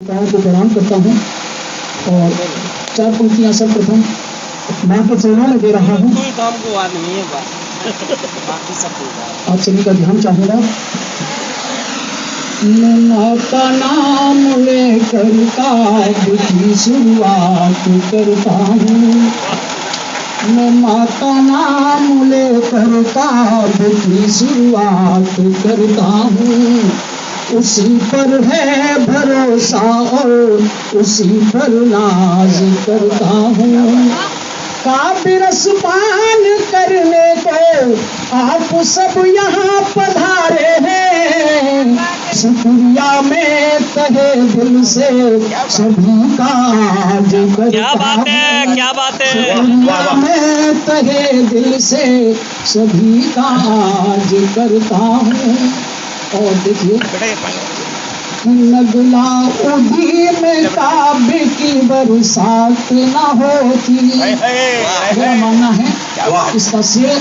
माताओं को प्रणाम करता हूँ और चार पंक्तियाँ सर्वप्रथम माँ के चरणों में दे रहा हूँ। आप सभी का ध्यान चाहूँगा। मैं माँ का नाम लेकर काव्य की शुरुआत करता हूँ। मैं माँ का नाम लेकर काव्य की शुरुआत करता हूँ। उसी पर है भरोसा और उसी पर नाज करता हूँ। काव्य रस पान करने को आप सब यहाँ पधारे हैं। शुक्रिया में तहे दिल से सभी का आज करता हूँ। क्या बात है। शुक्रिया में तहे दिल से सभी का आज करता हूँ। और देखिए, नगला उड़ी में काव्य की बरसात न होती। मेरा मानना है इसका श्रेय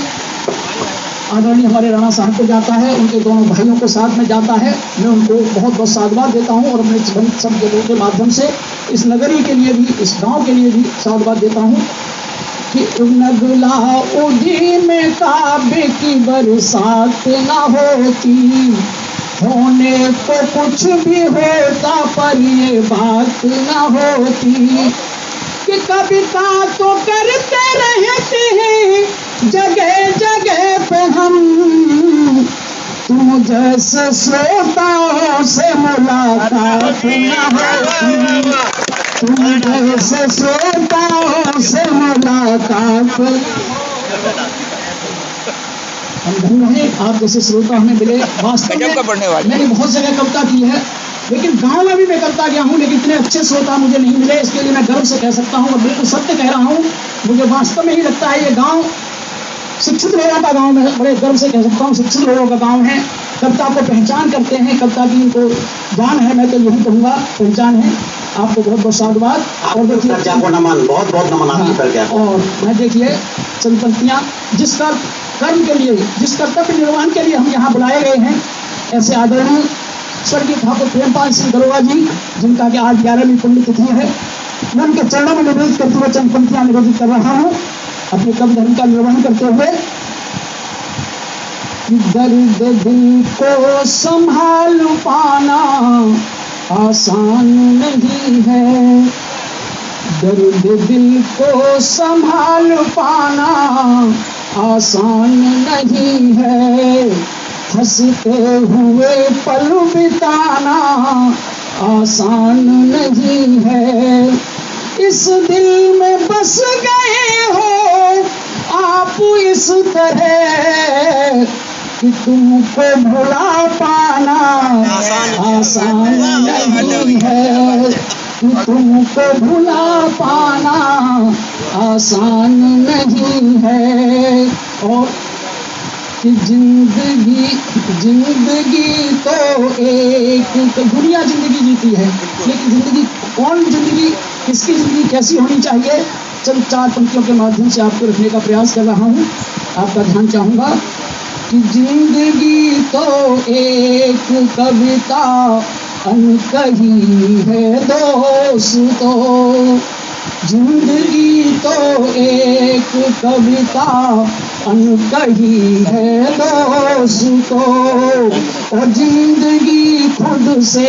आदरणीय हमारे राणा साहब को जाता है, उनके दोनों भाइयों को साथ में जाता है। मैं उनको बहुत बहुत साधुवाद देता हूँ और अपने सब जगहों के माध्यम से इस नगरी के लिए भी, इस गांव के लिए भी साधुवाद देता हूँ कि नगला उड़ी में काव्य की बरसात न होती। होने को कुछ भी होता पर ये बात न होती कि कविता तो करते रहते हैं जगह जगह पे हम। तुम जैसे श्रोताओं से मुलाकात न होती। तुम जैसे श्रोताओं से मुलाकात। हम धन्य हैं, आप जैसे श्रोता हमें मिले। वास्तव में मैंने बहुत जगह कविता की है, लेकिन गांव में भी मैं करता गया हूँ, लेकिन इतने अच्छे श्रोता मुझे नहीं मिले। इसके लिए मैं गर्व से कह सकता हूँ और बिल्कुल सत्य कह रहा हूँ। मुझे वास्तव में ही लगता है ये गांव शिक्षित लोगों का गांव है। बड़े गर्व से कह सकता हूँ शिक्षित लोगों का गांव है। कविता को पहचान करते हैं, कविता की इनको जान है। मैं तो यही कहूँगा पहचान है। आपको बहुत बहुत साधुवाद। और देखिए नमन, बहुत बहुत नमन आपको। और मैं देखिए चंद पंक्तियाँ, जिसका कर्म के लिए, जिस कर्तव्य निर्वहन के लिए हम यहाँ बुलाए गए हैं, ऐसे आदरणीय स्वर्गीय ठाकुर प्रेमपाल सिंह दरोगा जी, जिनका कि आज 11वीं पुण्यतिथि है, मैं उनके चरणों में निवेदित करते हुए चंद पंक्तियाँ निवेदित कर रहा हूँ अपने कर्म धर्म का निर्वहन करते हुए। दर्द दिल को संभाल पाना आसान नहीं है। दर्द दिल को संभाल पाना आसान नहीं है। हंसते हुए पल बिताना आसान नहीं है। इस दिल में बस गए हो आप इस तरह कि तुमको भुला पाना आसान नहीं है। कि तुमको भुला पाना आसान नहीं है। और कि जिंदगी तो एक दुनिया जिंदगी जीती है, लेकिन जिंदगी कौन, जिंदगी किसकी जिंदगी कैसी होनी चाहिए, चंद चार पंक्तियों के माध्यम से आपको रखने का प्रयास कर रहा हूँ। आपका ध्यान चाहूँगा कि जिंदगी तो एक कविता अनकही है दोस्तों। जिंदगी तो एक कविता अनकही है दोस्तों। और जिंदगी खुद से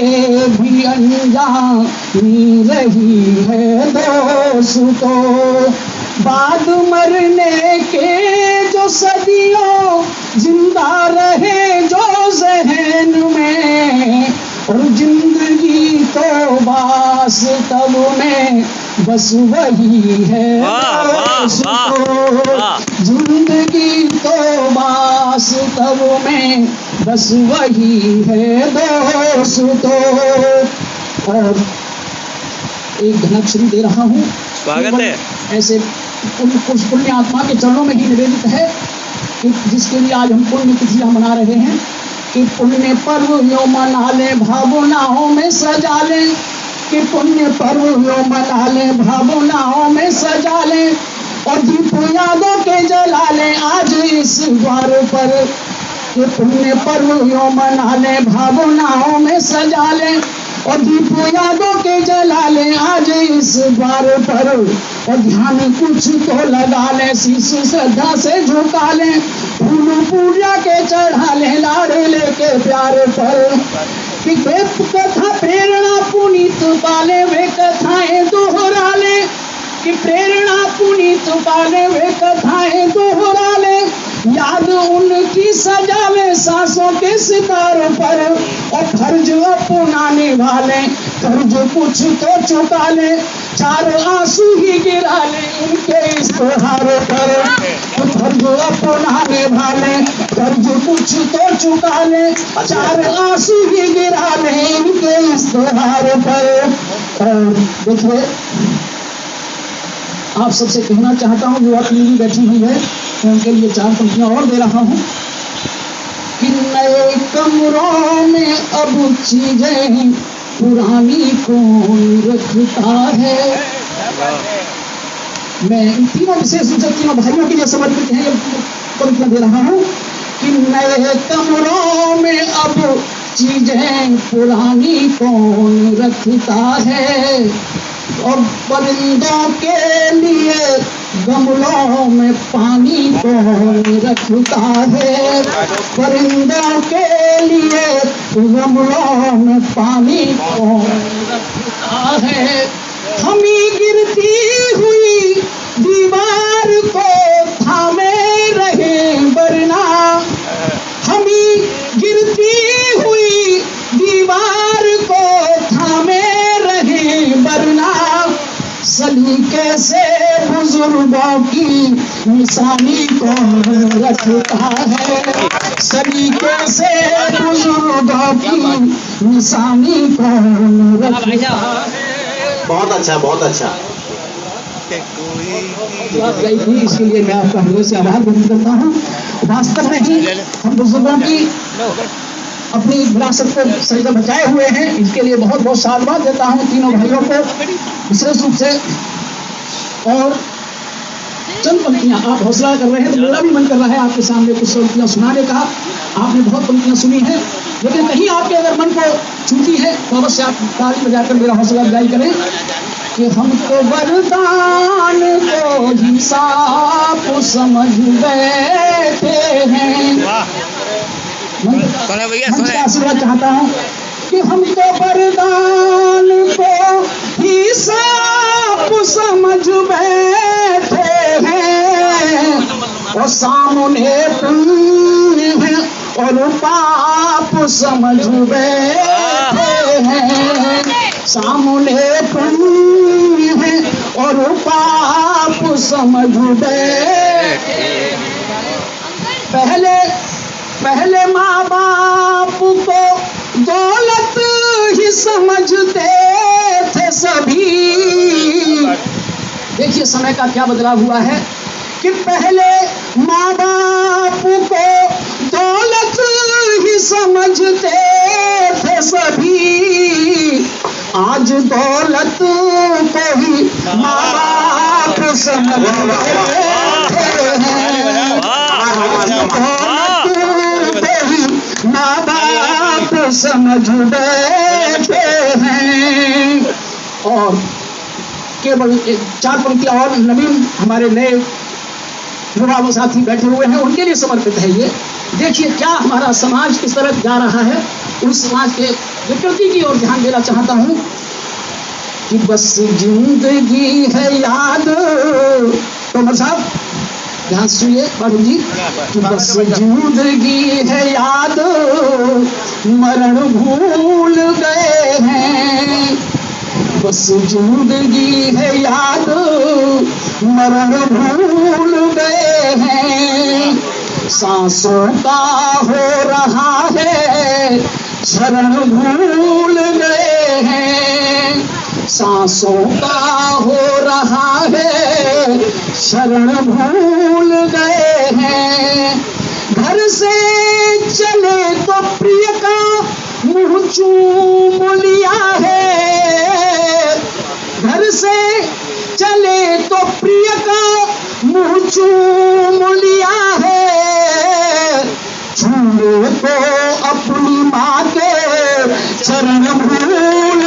भी अनजानी रही है दोस्तों। बाद मरने के जो सदियों जिंदा रहे जो ज़हन में। और जिंदगी तो वास्तव में बस वही है दोस्तों। जिंदगी तो वास्तव में बस वही है दोस्तों। और एक घनाक्षरी दे रहा हूँ, स्वागत है। ऐसे कुछ पुण्य आत्मा के चरणों में ही निवेदित है कि जिसके लिए आज हम पुण्य तिथियां मना रहे हैं कि पुण्य पर्व यो मना ले भावनाओं में सजा ले। कि पुण्य पर्व यो मना ले भावनाओं में सजा ले। और दीप यादों के जला ले आज इस द्वार पर। कि पुण्य पर्व यो मना ले भावनाओं में सजा ले। और दीप यादों के जला ले आज इस बार पर, और ध्यान कुछ तो लगा ले, शीश श्रद्धा से झुका ले, फूल पूजा के चढ़ा ले, लाड़े लेके प्यार पर। कि कथा प्रेरणा पुनीत पाले, वे कथाएं दोहरा ले, कि प्रेरणा पुनीत पाले, वे कथाएं दोहरा ले, याद उनकी सजावे सांसों के सितारों पर, और फर्ज अपनाने वाले कर्ज कुछ तो चुका ले, चार आंसू ही गिरा ले उनके इश्तेहार पर। तो फर्ज अपनाने वाले कर्ज कुछ तो चुका ले, चार आंसू ही गिरा ले उनके इश्तेहार पर। और देखिए, आप सबसे कहना चाहता हूँ, जो आप लीली बैठी हुई है, मैं उनके लिए 4 पंक्तियां और दे रहा हूँ। कि नए कमरों में अब चीजें पुरानी कौन रखता है। मैं इन तीनों विशेष रूप से तीनों भाइयों के लिए समर्पित है ये पंक्तियां दे रहा हूँ। कि नए कमरों में अब चीजें पुरानी कौन रखता है, और परिंदों के लिए गमलों में पानी कौन रखता है, परिंदों के लिए गमलों में पानी कौन रखता है। हमी गिरती हुई दीवार को थामे रहे वरना, हमी गिरती हुई दीवार को थामे रहे वरना, सलीके से बुजुर्गों की निशानी कौन रखता है, सलीके से बुजुर्गों की निशानी कौन रखता है। बहुत अच्छा, बहुत अच्छा। बात गई थी, इसके लिए मैं आपका हृदय से आभार व्यक्त करता हूँ। वास्तव में ही हम बुजुर्गों की अपनी विरासत को सही से बचाए हुए हैं, इसके लिए बहुत बहुत साधुवाद देता हूँ तीनों भाइयों को विशेष रूप से। और चंद पंक्तियां आप हौसला कर रहे हैं, तो मेरा भी मन कर रहा है आपके सामने कुछ पंक्तियां सुनाने का। आपने बहुत पंक्तियां सुनी हैं, लेकिन कहीं आपके अगर मन को छूती है तो अवश्य आप ताली बजाकर मेरा हौसला अफजाई करें। कि हम तो वरदान को ही साफ समझ बैठे हैं। मैं आशीर्वाद चाहता हूँ कि हम तो वरदान को ही साफ समझ बैठे हैं, और सामने पुण्य है और पाप समझ बैठे हैं, सामने पुण्य है और पाप समझ बैठे। पहले माँ बाप को दौलत ही समझते थे सभी। देखिए समय का क्या बदलाव हुआ है कि पहले माँ बाप को दौलत ही समझते थे सभी, आज दौलत को ही माँ बाप समझते हैं, माँ बाप समझ बैठे हैं। और केवल 4 पंक्तियां और नवीन हमारे नए युवा साथी बैठे हुए हैं, उनके लिए समर्पित है ये। देखिए क्या हमारा समाज किस तरफ जा रहा है, उस समाज के विकृति की ओर ध्यान देना चाहता हूँ। कि बस जिंदगी है याद, तोमर साहब ध्यान सुनिए बाबू जी। कि बस जिंदगी है याद, मरण भूल गए हैं, बस जिंदगी है याद, मरण भूल गए हैं, सांसों का हो रहा है क्षरण भूल गए हैं, सांसों का हो रहा है शरण भूल गए हैं। घर से चले तो प्रिय का मुंह चूम लिया है, घर से चले तो प्रिय का मुंह चूम लिया है, छूले तो अपनी माँ के चरण भूल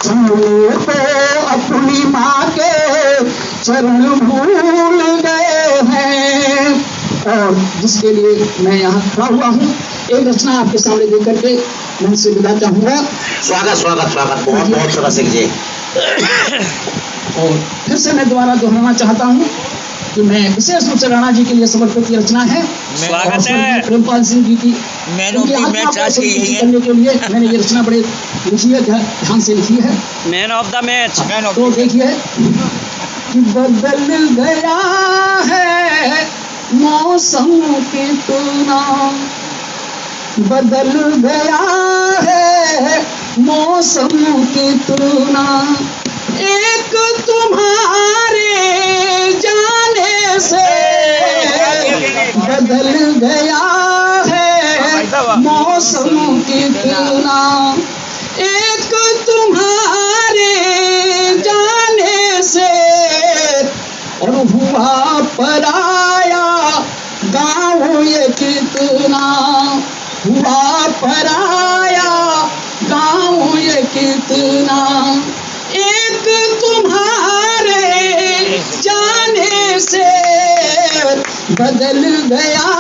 झूले तो अपनी माँ के चरण भूल गए हैं। और जिसके लिए मैं यहाँ खड़ा हुआ हूँ, एक रचना आपके सामने दे करके मैं इनसे विदा चाहूंगा। स्वागत स्वागत स्वागत, बहुत बहुत रसिक जी। और फिर से मैं दोबारा दोहराना चाहता हूँ कि मैं विशेष रूप से राणा जी के लिए समर्पित ये रचना है। स्वागत है। प्रेमपाल सिंह जी की उनकी आत्मा को संतुष्ट करने के लिए मैंने ये रचना बड़े लिखी है, ध्यान से लिखी है। Man of the match. तो देखिए कि बदल गया है मौसम की तुलना, बदल गया है मौसम की तुलना, एक तुम्हारे जाने से बदल गया है मौसम की तुलना, एक तुम्हारे जाने से, और हुआ पराया गाँव ये कितना, हुआ पराया गाँव ये कितना, एक तुम्हारे जाने से बदल गया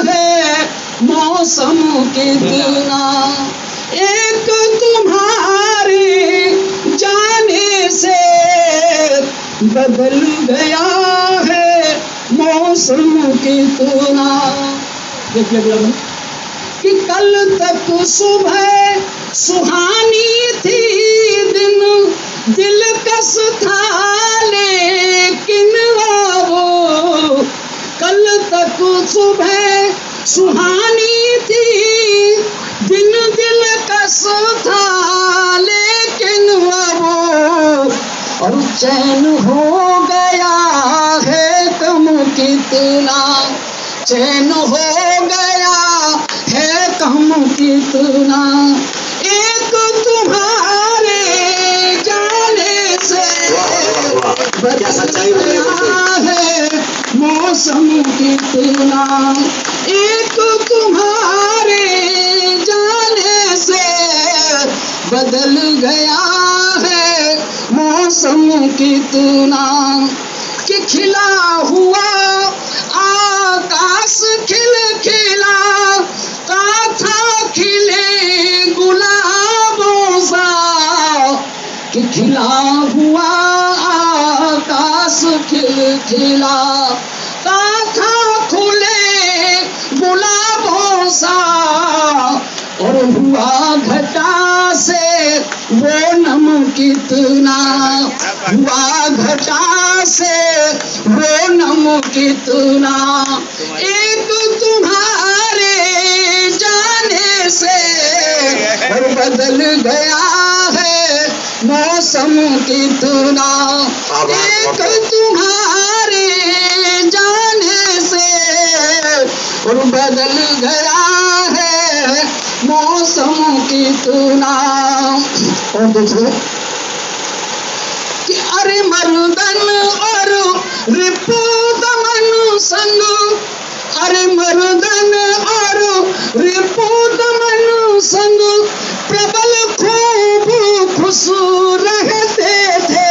है मौसम कितना, एक तुम्हारे जाने से बदल गया है मौसम कितना। देखिए कि कल तक सुबह सुहानी थी, दिन दिलकश था, लेकिन वो कल तक सुबह सुहानी थी, दिन दिलकश था, लेकिन वो और चैन हो गया है कम कितना, चैन हो गया है कम कितना, एक तुम्हारे जाने से बदल गया है मौसम कितना, एक तुम्हारे जाने से बदल गया है मौसम कितना, कि खिला हुआ आकाश खिल खिला का था खिले गुलाबों सा, कि खिला हुआ आकाश खिल खिला का था खुले गुलाबों सा, और हुआ घटा से वो नम कितना, हुआ घटा से वो नम कितना, एक तुम्हारे जाने से और बदल गया है मौसम कितना, एक तुम्हारे जाने से और बदल गया है मौसम कितना। और देखिए कि अरे मर्दन और रिपु दमन संग, अरे मर्दन और रिपु दमन संग प्रबल खूब खुश रहते थे।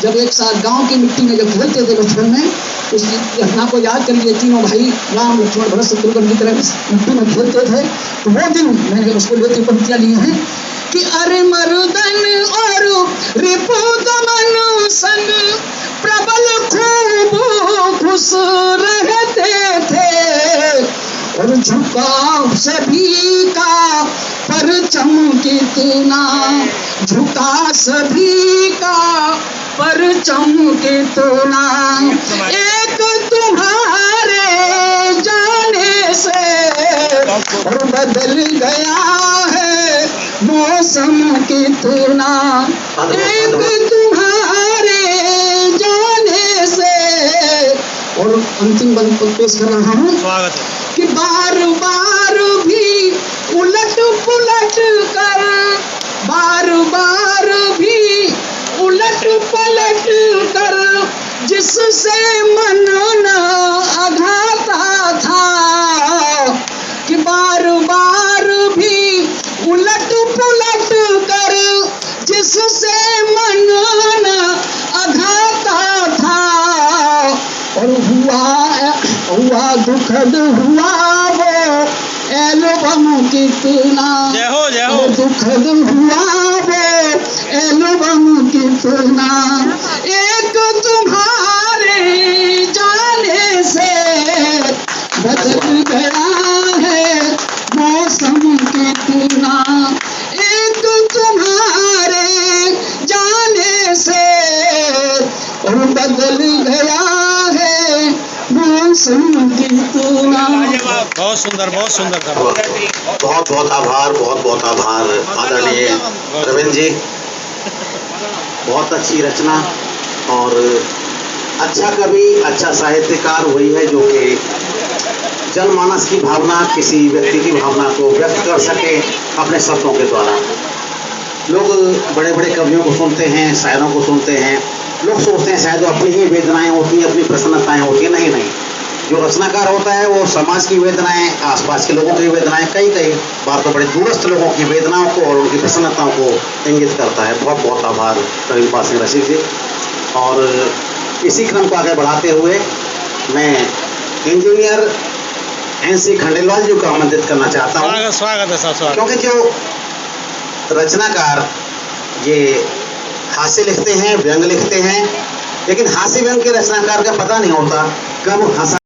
जब एक साथ गांव की मिट्टी में जब खेलते थे बचपन में, उस घटना को याद करिए, तीनों भाई राम लक्ष्मण भरत शत्रुघ्न की तरह मिट्टी में खेलते थे। तो वो दिन मैंने उसको लेकर पंक्तियां ली हैं कि अरे मर्दन और रिपु दमन संग प्रबल खूब खुश रहते थे, और झुकाव सभी का परचम कितना, झुका सभी का परचम कितना, एक तुम्हारे जाने से और बदल गया है मौसम कितना, एक तुम्हारे जाने से। और अंतिम बंद पेश कर रहा हूँ कि बार बार भी उलट पुलट कर, बार बार भी उलट पलट कर, जिससे मन न अघाता था, कि बार बार भी उलट पुलट कर हुआ दुखद हुआ वो एल्बम कितना, जय हो जय हो। दुखद हुआ वो एल्बम कितना, एक तुम्हारे जाने से बदल गया है मौसम कितना, एक तुम्हारे जाने से और बदल गया है मौसम कितना। बहुत सुंदर था। बहुत बहुत आभार आदरणीय रविंद्र जी। बहुत अच्छी रचना और अच्छा कवि, अच्छा साहित्यकार वही है जो कि जनमानस की भावना, किसी व्यक्ति की भावना को व्यक्त कर सके अपने शब्दों के द्वारा। लोग बड़े बड़े कवियों को सुनते हैं, शायरों को सुनते हैं, लोग सोचते हैं शायद अपनी ही वेदनाएं होती हैं, अपनी प्रसन्नताएं होती हैं। नहीं, जो रचनाकार होता है वो समाज की वेदनाएं, आसपास के लोगों की वेदनाएं, कई बार तो बड़े दूरस्थ लोगों की वेदनाओं को और उनकी प्रसन्नताओं को इंगित करता है। बहुत बहुत आभार रविंद्र सिंह रसिक जी। और इसी क्रम को आगे बढ़ाते हुए मैं इंजीनियर NC खंडेलवाल जी को आमंत्रित करना चाहता हूँ। स्वागत है सर। क्योंकि जो रचनाकार ये हास्य लिखते हैं, व्यंग लिखते हैं, लेकिन हास्य व्यंग के रचनाकार का पता नहीं होता कब हंसा